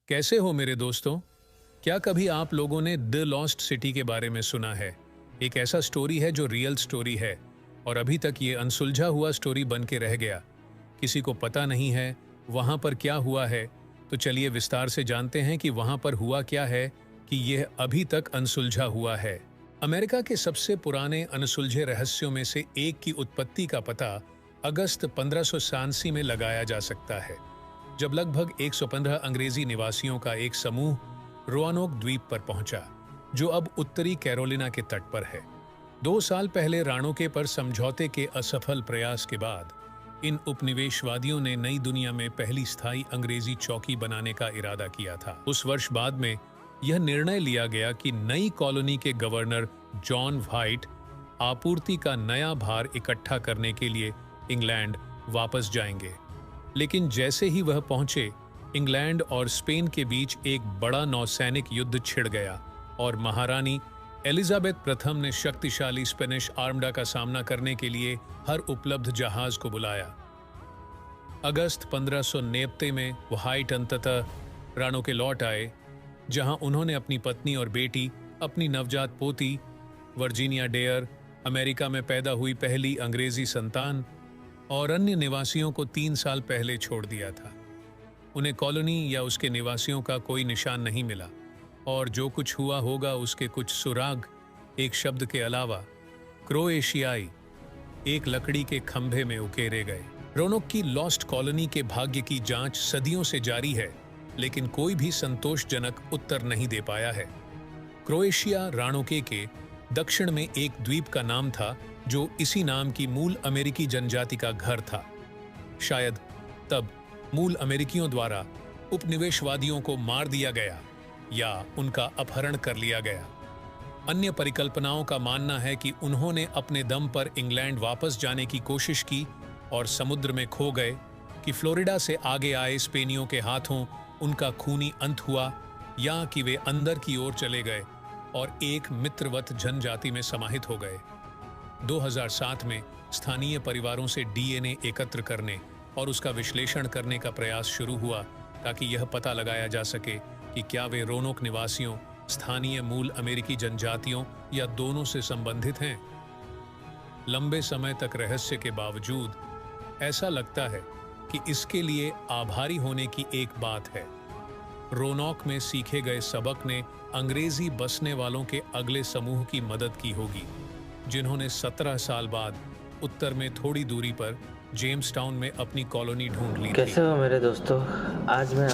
कैसे हो मेरे दोस्तों? क्या कभी आप लोगों ने द लॉस्ट सिटी के बारे में सुना है? एक ऐसा स्टोरी है जो रियल स्टोरी है और अभी तक ये अनसुलझा हुआ स्टोरी बन के रह गया। किसी को पता नहीं है वहां पर क्या हुआ है। तो चलिए विस्तार से जानते हैं कि वहां पर हुआ क्या है कि यह अभी तक अनसुलझा हुआ है। अमेरिका के सबसे पुराने अनसुलझे रहस्यों में से एक की उत्पत्ति का पता अगस्त 1587 में लगाया जा सकता है, जब लगभग 115 अंग्रेजी निवासियों का एक समूह रोआनोक द्वीप पर पहुंचा, जो अब उत्तरी कैरोलिना के तट पर है। 2 साल पहले राणोके पर समझौते के असफल प्रयास के बाद इन उपनिवेशवादियों ने नई दुनिया में पहली स्थायी अंग्रेजी चौकी बनाने का इरादा किया था। उस वर्ष बाद में यह निर्णय लिया गया कि नई कॉलोनी के गवर्नर जॉन व्हाइट आपूर्ति का नया भार इकट्ठा करने के लिए इंग्लैंड वापस जाएंगे। लेकिन जैसे ही वह पहुंचे, इंग्लैंड और स्पेन के बीच एक बड़ा नौसैनिक युद्ध छिड़ गया और महारानी एलिजाबेथ प्रथम ने शक्तिशाली स्पेनिश आर्मडा का सामना करने के लिए हर उपलब्ध जहाज को बुलाया। अगस्त 1589 में व्हाइट अंततः राणोके लौट आए, जहां उन्होंने अपनी पत्नी और बेटी, अपनी नवजात पोती वर्जीनिया डेयर, अमेरिका में पैदा हुई पहली अंग्रेजी संतान, और अन्य निवासियों को 3 साल पहले छोड़ दिया था। उन्हें कॉलोनी या उसके निवासियों का कोई निशान नहीं मिला, और जो कुछ हुआ होगा उसके कुछ सुराग एक शब्द के अलावा क्रोएशियाई एक लकड़ी के खंभे में उकेरे गए। रोनोक की लॉस्ट कॉलोनी के भाग्य की जांच सदियों से जारी है, लेकिन कोई भी संतोषजनक उत्तर नहीं दे पाया है। क्रोएशिया राणोके के दक्षिण में एक द्वीप का नाम था, जो इसी नाम की मूल अमेरिकी जनजाति का घर था। शायद तब मूल अमेरिकियों द्वारा उपनिवेशवादियों को मार दिया गया या उनका अपहरण कर लिया गया। अन्य परिकल्पनाओं का मानना है कि उन्होंने अपने दम पर इंग्लैंड वापस जाने की कोशिश की और समुद्र में खो गए, कि फ्लोरिडा से आगे आए स्पेनियों के हाथों उनका खूनी अंत हुआ, या कि वे अंदर की ओर चले गए और एक मित्रवत जनजाति में समाहित हो गए। 2007 में स्थानीय परिवारों से डीएनए एकत्र करने और उसका विश्लेषण करने का प्रयास शुरू हुआ, ताकि यह पता लगाया जा सके कि क्या वे रोनोक निवासियों, स्थानीय मूल अमेरिकी जनजातियों या दोनों से संबंधित हैं। लंबे समय तक रहस्य के बावजूद ऐसा लगता है कि इसके लिए आभारी होने की एक बात है। रोनोक में सीखे गए सबक ने अंग्रेजी बसने वालों के अगले समूह की मदद की होगी, जिन्होंने 17 साल बाद उत्तर में थोड़ी दूरी पर जेम्स टाउन में अपनी कॉलोनी ढूंढ ली थी। कैसे हो मेरे दोस्तों? आज मैं